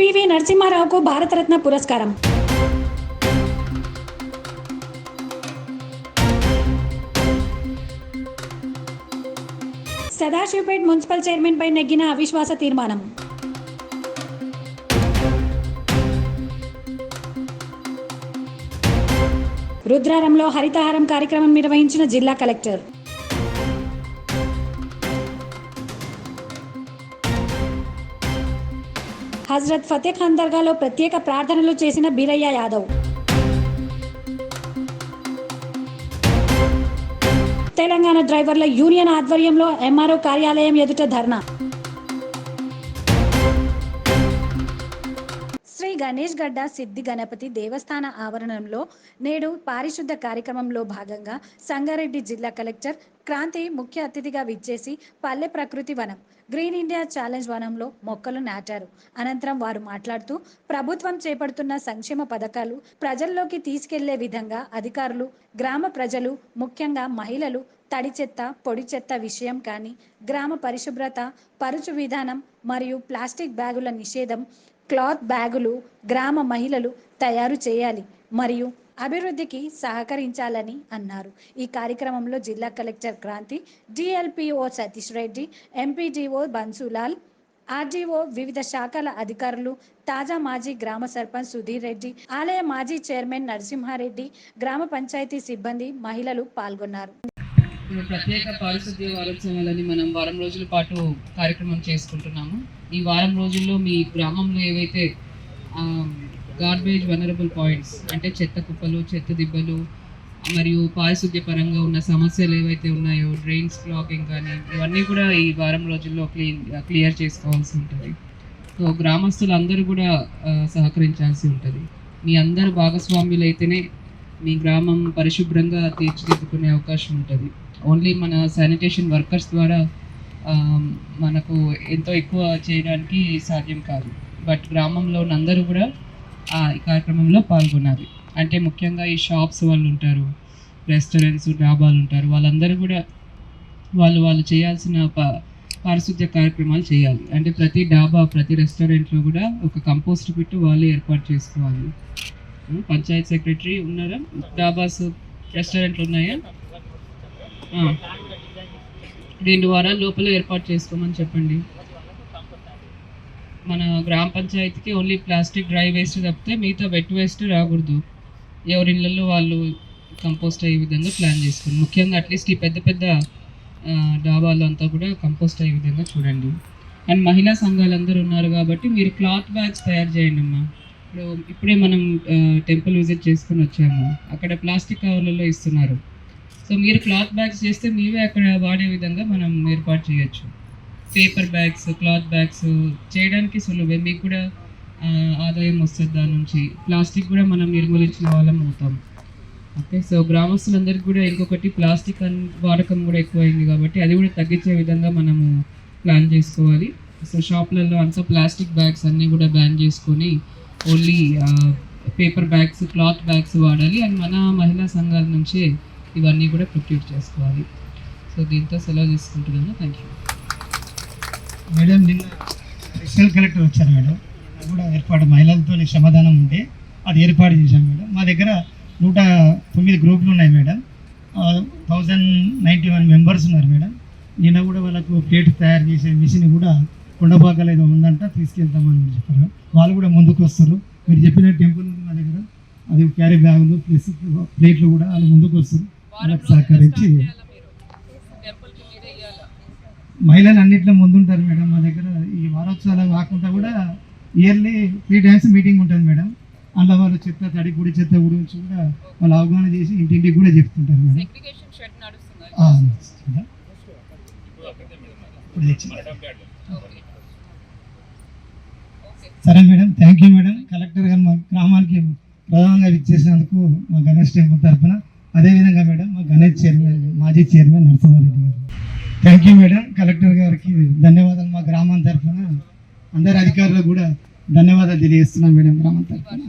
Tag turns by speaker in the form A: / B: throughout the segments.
A: PV నరసింహారావుకు Bharat Ratna పురస్కారం. Sadasivpet municipal chairman పై నెగ్గిన అవిశ్వాస తీర్మానం. రుద్రారంలో హరితహారం కార్యక్రమం నిర్వహించిన జిల్లా కలెక్టర్. హజ్రత్ ఫతేఖాన్ దర్గాలో ప్రత్యేక ప్రార్థనలు చేసిన బీరయ్య యాదవ్. తెలంగాణ డ్రైవర్ల యూనియన్ ఆధ్వర్యంలో ఎంఆర్ఓ కార్యాలయం ఎదుట ధర్నా. శ్రీ గణేష్ గడ్డ సిద్ధి గణపతి దేవస్థాన ఆవరణంలో నేడు పారిశుద్ధ కార్యక్రమంలో భాగంగా సంగారెడ్డి జిల్లా కలెక్టర్ క్రాంతి ముఖ్య అతిథిగా విచ్చేసి పల్లె ప్రకృతి వనం గ్రీన్ ఇండియా ఛాలెంజ్ వనంలో మొక్కలు నాటారు. అనంతరం వారు మాట్లాడుతూ ప్రభుత్వం చేపడుతున్న సంక్షేమ పథకాలు ప్రజల్లోకి తీసుకెళ్లే విధంగా అధికారులు, గ్రామ ప్రజలు, ముఖ్యంగా మహిళలు తడి చెత్త, పొడి చెత్త విషయం కానీ, గ్రామ పరిశుభ్రత, పరుచు విధానం మరియు ప్లాస్టిక్ బ్యాగుల నిషేధం, క్లాత్ బ్యాగులు గ్రామ మహిళలు తయారు చేయాలి మరియు అభివృద్ధికి సహకరించాలని అన్నారు. ఈ కార్యక్రమంలో జిల్లా collector Kranti, DLPO Satish Reddy, MPDO Bansulal, RDO, వివిధ శాఖల అధికారులు, తాజా మాజీ గ్రామ సర్పంచ్ సుధీర్ రెడ్డి, ఆలయ మాజీ చైర్మన్ నరసింహారెడ్డి, గ్రామ పంచాయతీ సిబ్బంది, మహిళలు పాల్గొన్నారు.
B: ప్రత్యేక పారిశుద్ధ్య వారోత్సవాలని మనం వారం రోజుల పాటు కార్యక్రమం చేసుకుంటున్నాము. ఈ వారం రోజుల్లో మీ గ్రామంలో ఏవైతే గార్బేజ్ వనరబుల్ పాయింట్స్ అంటే చెత్త కుప్పలు, చెత్త దిబ్బలు మరియు పారిశుద్ధ్య పరంగా ఉన్న సమస్యలు ఏవైతే ఉన్నాయో, డ్రైన్స్ బ్లాకింగ్ కానీ, ఇవన్నీ కూడా ఈ వారం రోజుల్లో క్లియర్ చేసుకోవాల్సి ఉంటుంది. సో గ్రామస్తులందరూ కూడా సహకరించాల్సి ఉంటుంది. మీ అందరు భాగస్వామ్యులు అయితేనే మీ గ్రామం పరిశుభ్రంగా తీర్చిదిద్దుకునే అవకాశం ఉంటుంది. ఓన్లీ మన శానిటేషన్ వర్కర్స్ ద్వారా మనకు ఎంతో ఎక్కువ చేయడానికి సాధ్యం కాదు. బట్ గ్రామంలో అందరూ కూడా ఈ కార్యక్రమంలో పాల్గొనాలి. అంటే ముఖ్యంగా ఈ షాప్స్ వాళ్ళు ఉంటారు, రెస్టారెంట్స్, డాబాలు ఉంటారు, వాళ్ళందరూ కూడా వాళ్ళు చేయాల్సిన పారిశుద్ధ్య కార్యక్రమాలు చేయాలి. అంటే ప్రతి డాబా, ప్రతి రెస్టారెంట్లో కూడా ఒక కంపోస్ట్ పిట్ వాళ్ళే ఏర్పాటు చేసుకోవాలి. పంచాయత్ సెక్రటరీ ఉన్నారా? డాబాస్, రెస్టారెంట్లు ఉన్నాయా? 2 వారాల లోపల ఏర్పాటు చేసుకోమని చెప్పండి. మన గ్రామ పంచాయతీకి ఓన్లీ ప్లాస్టిక్ డ్రై వేస్ట్ తప్పితే మిగతా వెట్ వేస్ట్ రాకూడదు. ఎవరి ఇళ్ళల్లో వాళ్ళు కంపోస్ట్ అయ్యే విధంగా ప్లాన్ చేసుకోండి. ముఖ్యంగా అట్లీస్ట్ ఈ పెద్ద పెద్ద డాబాలు అంతా కూడా కంపోస్ట్ అయ్యే విధంగా చూడండి. అండ్ మహిళా సంఘాలందరూ ఉన్నారు కాబట్టి మీరు క్లాత్ బ్యాగ్స్ తయారు చేయండి అమ్మా. ఇప్పుడే మనం టెంపుల్ విజిట్ చేసుకుని వచ్చాము, అక్కడ ప్లాస్టిక్ కవర్లలో ఇస్తున్నారు. సో మీరు క్లాత్ బ్యాగ్స్ చేస్తే మీవే అక్కడ వాడే విధంగా మనం ఏర్పాటు చేయొచ్చు. పేపర్ బ్యాగ్స్, క్లాత్ బ్యాగ్స్ చేయడానికి సులువే, మీకు కూడా ఆదాయం వస్తుంది దాని నుంచి. ప్లాస్టిక్ కూడా మనం నిర్మూలించిన వాళ్ళం అవుతాం. ఓకే, సో గ్రామస్తులందరికీ కూడా ఇంకొకటి ప్లాస్టిక్ వాడకం కూడా ఎక్కువైంది కాబట్టి అది కూడా తగ్గించే విధంగా మనము ప్లాన్ చేసుకోవాలి. సో షాప్లలో అంతా ప్లాస్టిక్ బ్యాగ్స్ అన్నీ కూడా బ్యాన్ చేసుకొని only paper bags, cloth bags వాడాలి. అండ్ మన మహిళా సంఘాల నుంచే ఇవన్నీ కూడా ప్రొక్యూర్ చేసుకోవాలి. సో దీంతో సెలవు తీసుకుంటున్నాను. Thank you
C: madam. నిన్న అడిషనల్ కలెక్టర్ వచ్చారు మేడం, కూడా ఏర్పాటు మహిళలతో శ్రమదానం ఉంటే అది ఏర్పాటు చేశాం మేడం. మా దగ్గర 109 గ్రూపులు ఉన్నాయి మేడం. 1091 మెంబర్స్ ఉన్నారు మేడం. నిన్న కూడా వాళ్ళకు ప్లేట్ తయారు చేసే మిషన్ కూడా కొండపాకలు ఏదో ఉందంట, తీసుకెళ్తామని చెప్పారు. వాళ్ళు కూడా ముందుకు వస్తారు. మీరు చెప్పిన టెంపుల్ ఉంది మా దగ్గర, అది క్యారీ బ్యాగులు ప్లస్ ప్లేట్లు కూడా వాళ్ళు ముందుకు వస్తారు. వాళ్ళకి సహకరించి మహిళలు అన్నింటిలో ముందుంటారు మేడం. మా దగ్గర ఈ వారోత్సవాలు కాకుండా కూడా ఇయర్లీ 3 times మీటింగ్ ఉంటుంది మేడం. అందులో వాళ్ళు చెత్త, తడి, పొడి చెత్త గురించి కూడా వాళ్ళు అవగాహన చేసి ఇంటింటికి కూడా చెప్తుంటారు మేడం. సరే madam, thank you madam. Collector గారు మా గ్రామానికి ప్రధానంగా విచ్చేసినందుకు మా గణేష్ టెంపుల్ తరఫున, అదేవిధంగా మేడం మా గణేష్ చైర్మన్, మాజీ చైర్మన్ నరసింహారెడ్డి గారు, థ్యాంక్ యూ మేడం. కలెక్టర్ గారికి ధన్యవాదాలు. మా గ్రామం తరఫున అందరి అధికారులకు కూడా ధన్యవాదాలు తెలియజేస్తున్నాం మేడం. గ్రామం తరఫున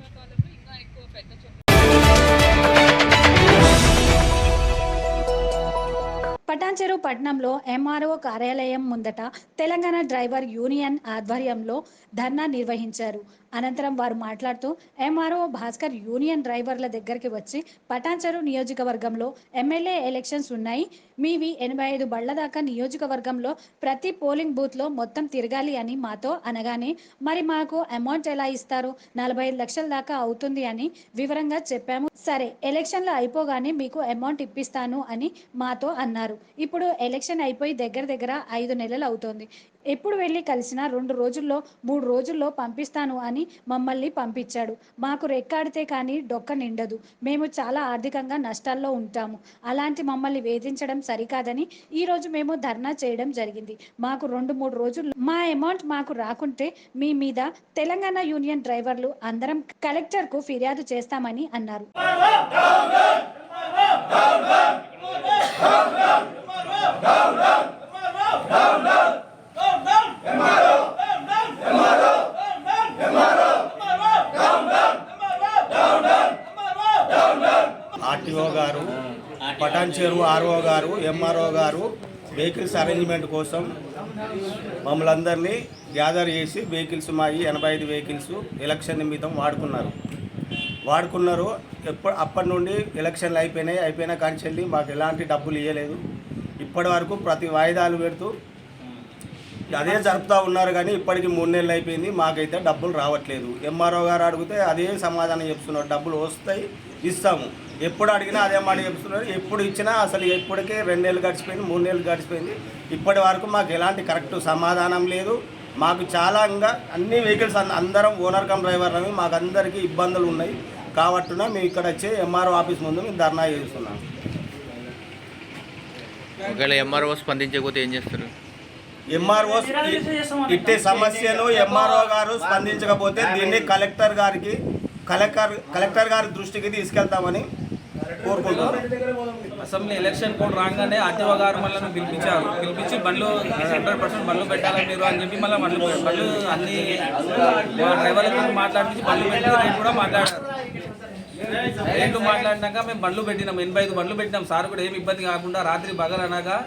A: పటాన్చెరు పట్టణంలో ఎంఆర్ఓ కార్యాలయం ముందట తెలంగాణ డ్రైవర్ యూనియన్ ఆధ్వర్యంలో ధర్నా నిర్వహించారు. అనంతరం వారు మాట్లాడుతూ ఎంఆర్ఓ భాస్కర్ యూనియన్ డ్రైవర్ల దగ్గరికి వచ్చి పటాన్చెరు నియోజకవర్గంలో ఎమ్మెల్యే ఎలక్షన్స్ ఉన్నాయి, మీవి 85 బళ్ల దాకా నియోజకవర్గంలో ప్రతి పోలింగ్ బూత్లో మొత్తం తిరగాలి అని మాతో అనగానే, మరి మాకు అమౌంట్ ఎలా ఇస్తారు, 45 లక్షల దాకా అవుతుంది అని వివరంగా చెప్పాము. సరే, ఎలక్షన్లు అయిపోగానే మీకు అమౌంట్ ఇప్పిస్తాను అని మాతో అన్నారు. ఇప్పుడు ఎలక్షన్ అయిపోయి దగ్గర 5 నెలలు అవుతోంది. ఎప్పుడు వెళ్ళి కలిసినా 2 రోజుల్లో 3 రోజుల్లో పంపిస్తాను అని మమ్మల్ని పంపించాడు. మాకు రెక్కాడితే కానీ డొక్క నిండదు. మేము చాలా ఆర్థికంగా నష్టాల్లో ఉంటాము. అలాంటి మమ్మల్ని వేధించడం సరికాదని ఈరోజు మేము ధర్నా చేయడం జరిగింది. మాకు 2-3 రోజుల్లో మా అమౌంట్ మాకు రాకుంటే మీ మీద తెలంగాణ యూనియన్ డ్రైవర్లు అందరం కలెక్టర్కు ఫిర్యాదు చేస్తామని అన్నారు.
D: ఆర్టీఓ గారు, పటాన్చెరు ఆర్ఓ గారు, ఎంఆర్ఓ గారు వెహికల్స్ అరేంజ్మెంట్ కోసం మమ్మల్ని అందరినీ గ్యాదర్ చేసి వెహికల్స్ మాయి 85 వెహికల్స్ ఎలక్షన్ నిమిత్తం వాడుకున్నారు. అప్పటి నుండి ఎలక్షన్లు అయిపోయినా కానీ మాకు ఎలాంటి డబ్బులు ఇవ్వలేదు. ఇప్పటి వరకు ప్రతి వాయిదాలు పెడుతూ అదే జరుపుతూ ఉన్నారు. కానీ ఇప్పటికి 3 నెలలు అయిపోయింది, మాకైతే డబ్బులు రావట్లేదు. ఎంఆర్ఓ గారు అడిగితే అదే సమాధానం చెప్తున్నారు, డబ్బులు వస్తాయి ఇస్తాము. ఎప్పుడు అడిగినా అదే మాట చెప్తున్నారు. ఎప్పుడు ఇచ్చినా అసలు ఇప్పటికే 2 నెలలు గడిచిపోయింది, 3 నెలలు గడిచిపోయింది. ఇప్పటి వరకు మాకు ఎలాంటి కరెక్ట్ సమాధానం లేదు. మాకు చాలా ఇంకా అన్ని వెహికల్స్ అందరం ఓనర్ కమ్ డ్రైవర్లని మాకు అందరికీ ఇబ్బందులు ఉన్నాయి. కాబట్టిన మేము ఇక్కడ వచ్చే ఎంఆర్ఓ ఆఫీస్ ముందు మేము ధర్నా చేస్తున్నాం.
E: ఒకవేళ ఎంఆర్ఓ స్పందించకపోతే ఏం చేస్తారు?
D: ఎంఆర్ఓ ఇట్టే సమస్యను ఎంఆర్ఓ గారు స్పందించకపోతే దీన్ని కలెక్టర్ గారి దృష్టికి తీసుకెళ్తామని కోరుకుంటున్నాం.
F: అసెంబ్లీ ఎలక్షన్ కోడ్ రాగానే ఆర్టీఓ గారు మళ్ళీ పిలిపించి బండ్లు 100% బండ్లు పెట్టాలి మీరు అని చెప్పి మళ్ళీ బండ్లు అన్ని డ్రైవర్లతో మాట్లాడించి బండ్లు పెట్టి రేటు కూడా మాట్లాడారు. రేటు మాట్లాడినాక మేము బండ్లు పెట్టినాం, 85 బండ్లు పెట్టినాం. సార్ కూడా ఏమి ఇబ్బంది కాకుండా రాత్రి పగలనగా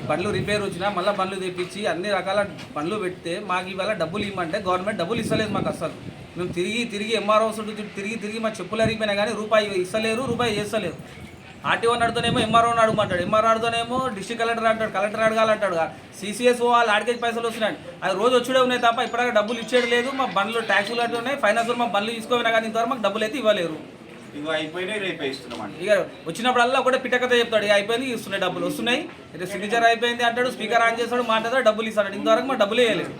F: బండ్లు రిపేర్ వచ్చినా మళ్ళీ బండ్లు తెప్పించి అన్ని రకాల బండ్లు పెడితే మాకు ఇవాళ డబ్బులు ఇవ్వమంటే గవర్నమెంట్ డబ్బులు ఇస్తలేదు మాకు అసలు. మేము తిరిగి ఎంఆర్ఓ తిరిగి మా చెప్పులు అరిగిపోయినా కానీ రూపాయి ఇస్తలేరు, రూపాయి చేస్తలేరు. ఆర్టీఓని అడుగుతానేమో ఎంఆర్ఓని అడుగుమంటాడు, ఎంఆర్ఓ అడుగుతానేమో డిస్ట్రిక్ట్ కలెక్టర్ అంటాడు, కలెక్టర్ అడగాలంటాడు. CCS వాళ్ళు ఆడికేజ్ పైసలు వస్తున్నాయి, అది రోజు వచ్చేడే ఉన్నాయి తప్ప ఇప్పటిదాకా డబ్బులు ఇచ్చేది లేదు. మా బండ్లు ట్యాక్సులు అట్లా ఉన్నాయి, ఫైనాన్సులు మా బండ్లు తీసుకోపోయినా కానీ ఇంతవరకు మాకు డబ్బులు అయితే ఇవ్వలేరు.
G: ఇక అయిపోయినాయి, రేపే ఇస్తున్నామండి.
F: ఇక వచ్చినప్పుడల్లా ఒకటే పిట్టకతో చెప్తాడు, ఇక అయిపోయింది ఇస్తున్నాయి డబ్బులు వస్తున్నాయి, అయితే సిగ్నేచర్ అయిపోయింది అంటాడు, స్పీకర్ ఆన్ చేస్తాడు, మాట్లాడతాడు, డబ్బులు ఇస్తాడు. ఇంతవరకు మా డబ్బులు వేయలేదు.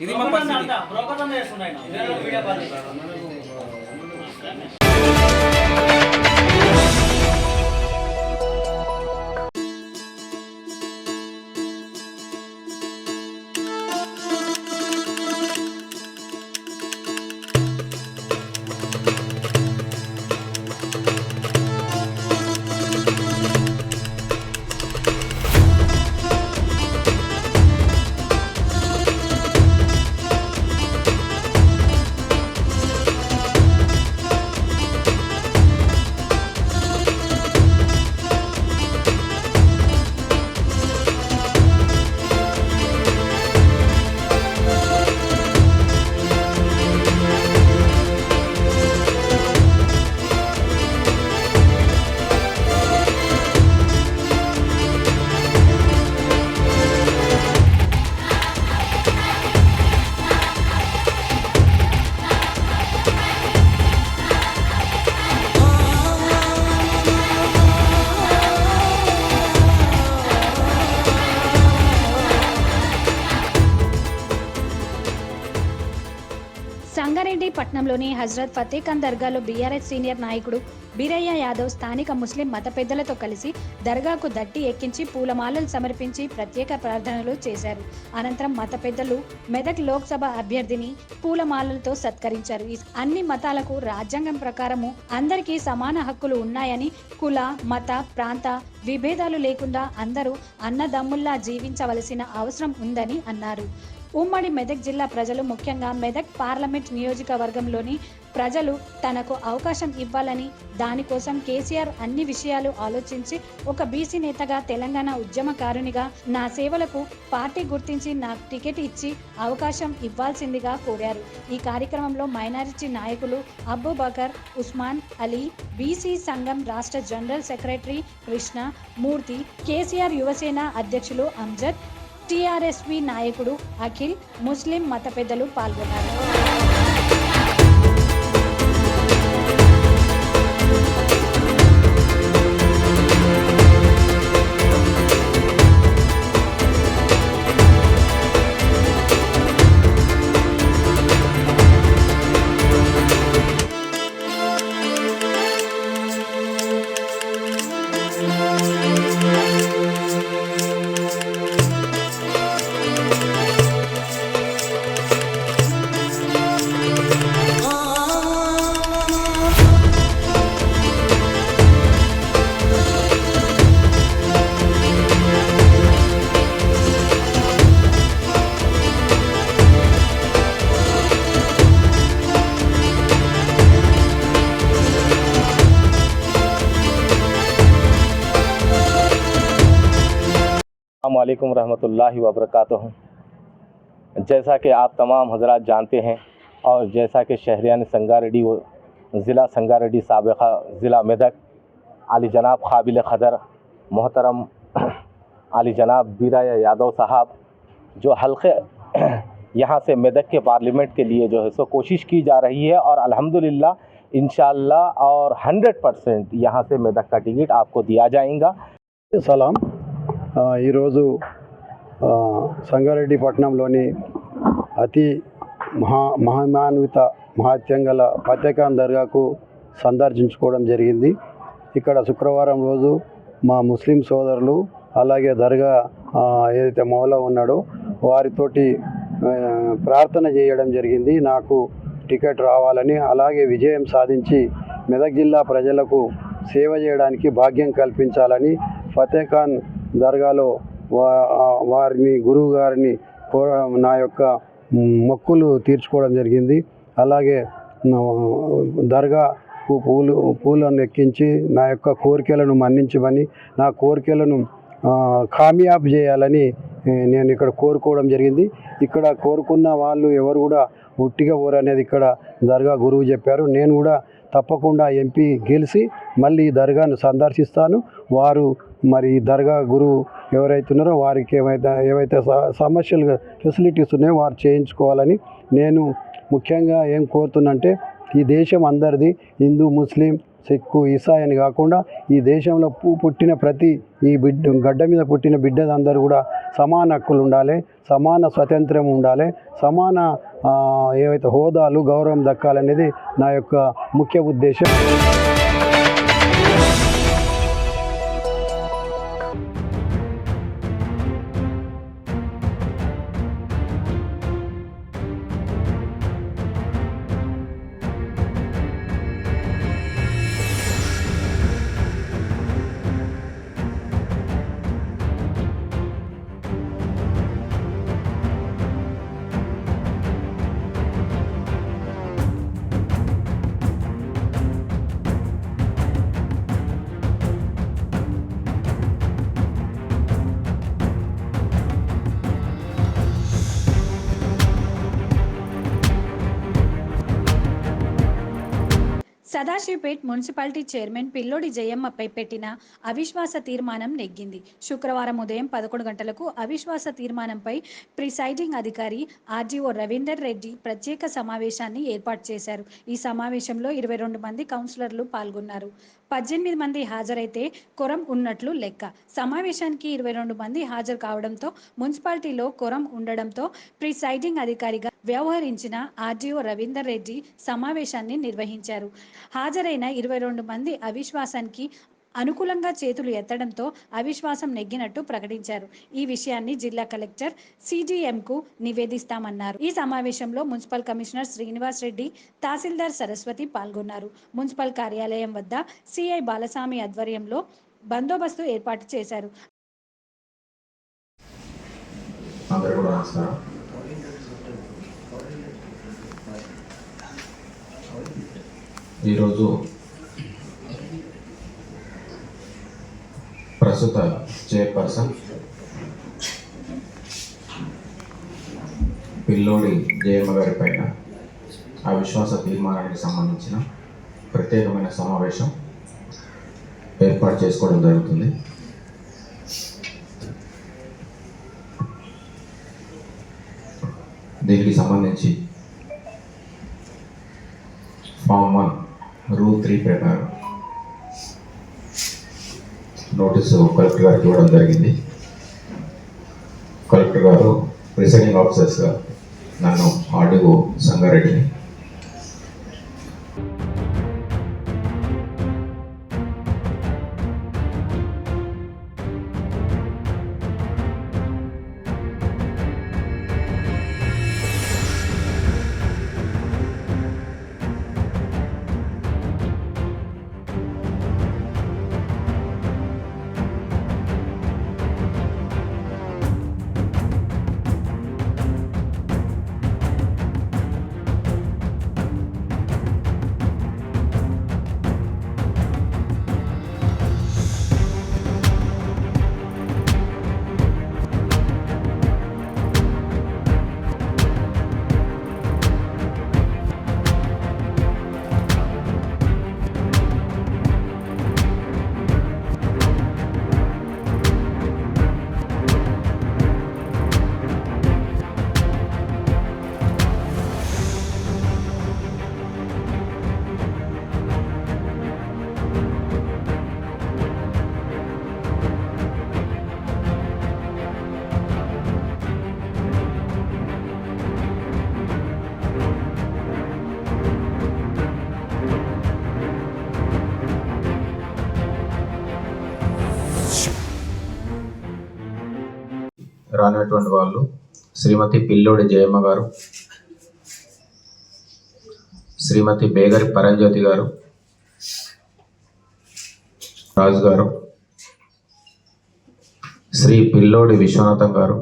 F: ఇది మా పరిస్థితి.
A: సంగారెడ్డి పట్టణంలోని హజ్రత్ ఫతేఖాన్ దర్గాలో బీఆర్ఎస్ సీనియర్ నాయకుడు బీరయ్య యాదవ్ స్థానిక ముస్లిం మత పెద్దలతో కలిసి దర్గాకు దట్టి ఎక్కించి పూలమాలలు సమర్పించి ప్రత్యేక ప్రార్థనలు చేశారు. అనంతరం మత పెద్దలు మెదక్ లోక్సభ అభ్యర్థిని పూలమాలలతో సత్కరించారు. అన్ని మతాలకు రాజ్యాంగం ప్రకారము అందరికీ సమాన హక్కులు ఉన్నాయని, కుల మత ప్రాంత విభేదాలు లేకుండా అందరూ అన్నదమ్ముల్లా జీవించవలసిన అవసరం ఉందని అన్నారు. ఉమ్మడి మెదక్ జిల్లా ప్రజలు ముఖ్యంగా మెదక్ పార్లమెంట్ నియోజకవర్గంలోని ప్రజలు తనకు అవకాశం ఇవ్వాలని, దానికోసం కేసీఆర్ అన్ని విషయాలు ఆలోచించి ఒక బీసీ నేతగా, తెలంగాణ ఉద్యమకారునిగా నా సేవలకు పార్టీ గుర్తించి నాకు టికెట్ ఇచ్చి అవకాశం ఇవ్వాల్సిందిగా కోరారు. ఈ కార్యక్రమంలో మైనారిటీ నాయకులు అబ్బుబకర్, ఉస్మాన్ అలీ, బీసీ సంఘం రాష్ట్ర జనరల్ సెక్రటరీ కృష్ణ మూర్తి, కేసీఆర్ యువసేన అధ్యక్షులు అంజద్, టీఆర్ఎస్వి నాయకుడు అఖిల్, ముస్లిం మత పెద్దలు పాల్గొన్నారు.
H: अस्सलामुअलैकुम रहमतुल्लाहि व बरकातुहू। जैसा कि आप तमाम हजरात जानते हैं और जैसा कि शहरियान संगारेड्डी व ज़िला संगारेड्डी साबिक़ा ज़िला मेदक आली जनाब काबिल क़दर मोहतरम आली जनाब बीराया यादव साहब जो हल्के यहाँ से मेदक के पार्लियामेंट के लिए जो है सो कोशिश की जा रही है और अल्हम्दुलिल्लाह इंशाअल्लाह और 100% यहाँ से मेदक का टिकट आपको दिया जाएगा।
I: సలాం ఈరోజు సంగారెడ్డి పట్టణంలోని అతి మహిమాన్విత మహత్యం గల ఫతేఖాన్ దర్గాకు సందర్శించుకోవడం జరిగింది. ఇక్కడ శుక్రవారం రోజు మా ముస్లిం సోదరులు అలాగే దర్గా ఏదైతే మౌలా ఉన్నాడో వారితోటి ప్రార్థన చేయడం జరిగింది. నాకు టికెట్ రావాలని, అలాగే విజయం సాధించి మెదక్ జిల్లా ప్రజలకు సేవ చేయడానికి భాగ్యం కల్పించాలని ఫతేఖాన్ దర్గాలో వారిని గురువు గారిని నా యొక్క మొక్కులు తీర్చుకోవడం జరిగింది. అలాగే దర్గాకు పూలను ఎక్కించి నా యొక్క కోరికలను మన్నించమని, నా కోరికలను కామయాబ్ చేయాలని నేను ఇక్కడ కోరుకోవడం జరిగింది. ఇక్కడ కోరుకున్న వాళ్ళు ఎవరు కూడా ఉట్టిగా పోరు అనేది ఇక్కడ దర్గా గురువు చెప్పారు. నేను కూడా తప్పకుండా ఎంపీ గెలిచి మళ్ళీ దర్గాను సందర్శిస్తాను. వారు మరి దర్గా గురువు ఎవరైతున్నారో వారికి ఏవైతే సమస్యలు ఫెసిలిటీస్ ఉన్నాయో వారు చేయించుకోవాలని నేను ముఖ్యంగా ఏం కోరుతున్నంటే, ఈ దేశం అందరిది, హిందూ ముస్లిం సిక్కు ఈసాయి అని కాకుండా ఈ దేశంలో పుట్టిన ప్రతి ఈ గడ్డ మీద పుట్టిన బిడ్డలందరూ కూడా సమాన హక్కులు ఉండాలి, సమాన స్వాతంత్ర్యం ఉండాలి, సమాన ఏవైతే హోదాలు గౌరవం దక్కాలనేది నా యొక్క ముఖ్య ఉద్దేశం.
A: సదాశివపేట్ మున్సిపాలిటీ చైర్మన్ పిల్లోడి జయమ్మపై పెట్టిన అవిశ్వాస తీర్మానం నెగ్గింది. శుక్రవారం ఉదయం 11 గంటలకు అవిశ్వాస తీర్మానంపై ప్రిసైడింగ్ అధికారి ఆర్డీఓ రవీందర్ రెడ్డి ప్రత్యేక సమావేశాన్ని ఏర్పాటు చేశారు. ఈ సమావేశంలో 22 మంది కౌన్సిలర్లు పాల్గొన్నారు. 18 మంది హాజరైతే కొరం ఉన్నట్లు లెక్క. సమావేశానికి 22 మంది హాజరు కావడంతో మున్సిపాలిటీలో కొరం ఉండడంతో ప్రిసైడింగ్ అధికారిగా వ్యవహరించిన ఆర్డీఓ రవీందర్ రెడ్డి సమావేశాన్ని నిర్వహించారు. హాజరైన 22 మంది అవిశ్వాసానికి అనుకూలంగా చేతులు ఎత్తడంతో అవిశ్వాసం నెగ్గినట్టు ప్రకటించారు. ఈ విషయాన్ని జిల్లా కలెక్టర్ సిడిఎంకు నివేదిస్తామన్నారు. ఈ సమావేశంలో మున్సిపల్ కమిషనర్ శ్రీనివాస్ రెడ్డి, తహసీల్దార్ సరస్వతి పాల్గొన్నారు. మున్సిపల్ కార్యాలయం వద్ద సిఐ బాలస్వామి ఆధ్వర్యంలో బందోబస్తు ఏర్పాటు చేశారు.
J: ఈరోజు ప్రస్తుత చైర్పర్సన్ పిల్లోడి జయమ్మ గారి పైన అవిశ్వాస తీర్మానానికి సంబంధించిన ప్రత్యేకమైన సమావేశం ఏర్పాటు చేసుకోవడం జరుగుతుంది. దీనికి సంబంధించి ఫామ్ 1 రూల్ 3 ప్రకారం నోటీసు కలెక్టర్ గారికి ఇవ్వడం జరిగింది. కలెక్టర్ గారు ప్రిసైడింగ్ ఆఫీసర్స్గా నన్ను ఆర్డీఓ సంగారెడ్డిని, రానటువంటి వాళ్ళు శ్రీమతి పిల్లోడి జయమ్మ గారు, శ్రీమతి బేగరి పరంజ్యోతి గారు, రాజు గారు, శ్రీ పిల్లోడి విశ్వనాథం గారు,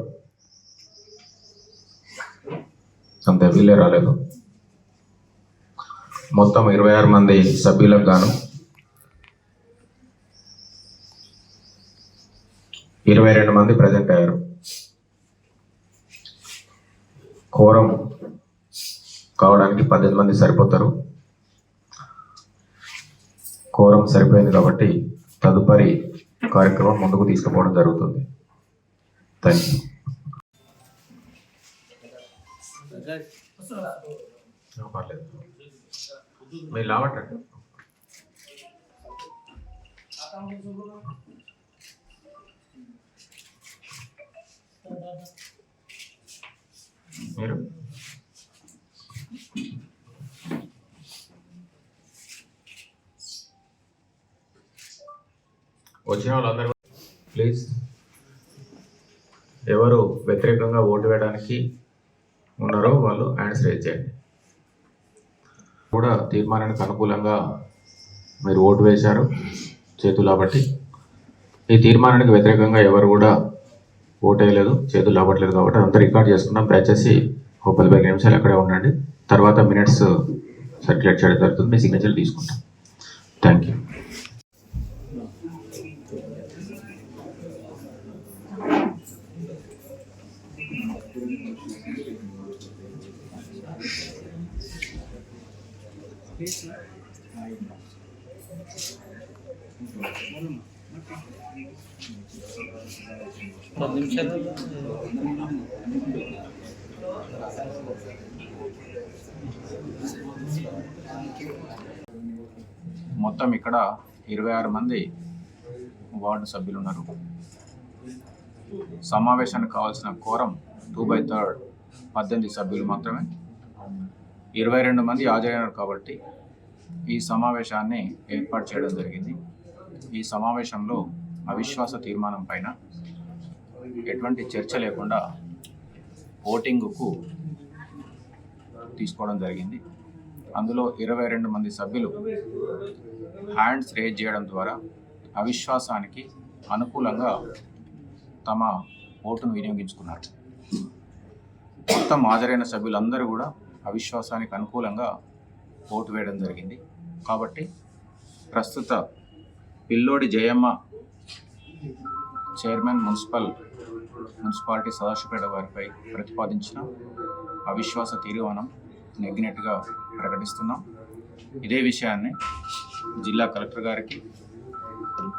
J: అంత వీళ్ళే రాలేదు. మొత్తం 26 మంది సభ్యులకు గాను 22 మంది ప్రజెంట్ అయ్యారు. కోరం కావడానికి 18 మంది సరిపోతారు. కోరం సరిపోయింది కాబట్టి తదుపరి కార్యక్రమం ముందుకు తీసుకుపోవడం జరుగుతుంది. Thank you. పర్లేదు, మీరు లావట్టండి. మీరు వచ్చిన వాళ్ళందరూ ప్లీజ్ ఎవరు వ్యతిరేకంగా ఓటు వేయడానికి ఉన్నారో వాళ్ళు హ్యాండ్స్ రేజ్ చేయండి. కూడా తీర్మానానికి అనుకూలంగా మీరు ఓటు వేశారు చేతులు కాబట్టి. ఈ తీర్మానానికి వ్యతిరేకంగా ఎవరు కూడా ఓటు వేయలేదు, చేతులు లావట్లేదు కాబట్టి అంతా రికార్డ్ చేసుకున్నాం. దయచేసి ఒక 10-15 నిమిషాలు అక్కడే ఉండండి. తర్వాత మినిట్స్ సర్క్యులేట్ చేయడం జరుగుతుంది. మీ సిగ్నేచర్లు తీసుకుంటాం. Thank you. మొత్తం ఇక్కడ 26 మంది వార్డు సభ్యులు ఉన్నారు. సమావేశానికి కావాల్సిన కోరం 2/3 18 సభ్యులు మాత్రమే. 22 మంది హాజరైనారు కాబట్టి ఈ సమావేశాన్ని ఏర్పాటు చేయడం జరిగింది. ఈ సమావేశంలో అవిశ్వాస తీర్మానం పైన ఎటువంటి చర్చ లేకుండా ఓటింగుకు తీసుకోవడం జరిగింది. అందులో 22 మంది సభ్యులు హ్యాండ్స్ రేజ్ చేయడం ద్వారా అవిశ్వాసానికి అనుకూలంగా తమ ఓటును వినియోగించుకున్నారు. మొత్తం హాజరైన సభ్యులందరూ కూడా అవిశ్వాసానికి అనుకూలంగా ఓటు వేయడం జరిగింది. కాబట్టి ప్రస్తుత పిల్లోడి జయమ్మ చైర్మన్ మున్సిపాలిటీ సదాశివపేట వారిపై ప్రతిపాదించిన అవిశ్వాస తీర్మానం నెగ్గినట్టుగా ప్రకటిస్తున్నాం. ఇదే విషయాన్ని జిల్లా కలెక్టర్ గారికి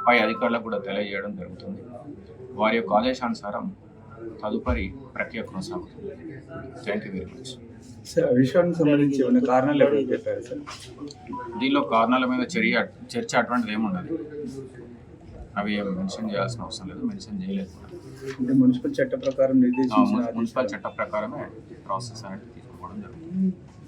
J: పై అధికారులకు కూడా తెలియజేయడం జరుగుతుంది. వారి యొక్క ఆదేశానుసారం తదుపరి ప్రక్రియ కొనసాగుతుంది. Thank you very much.
K: Sir, అవిశ్వాసానికి సంబంధించి ఏమైనా కారణాలు ఎవరు చెప్పారు సార్?
J: దీనిలో కారణాల మీద చర్చ అటువంటిది ఏముండదు. అవి ఏం మెన్షన్ చేయాల్సిన అవసరం లేదు, మెన్షన్ చేయలేదు.
K: అంటే మున్సిపల్ చట్ట ప్రకారం
J: మున్సిపల్ చట్ట ప్రకారమే ప్రాసెస్ అనేది తీసుకోవడం జరుగుతుంది.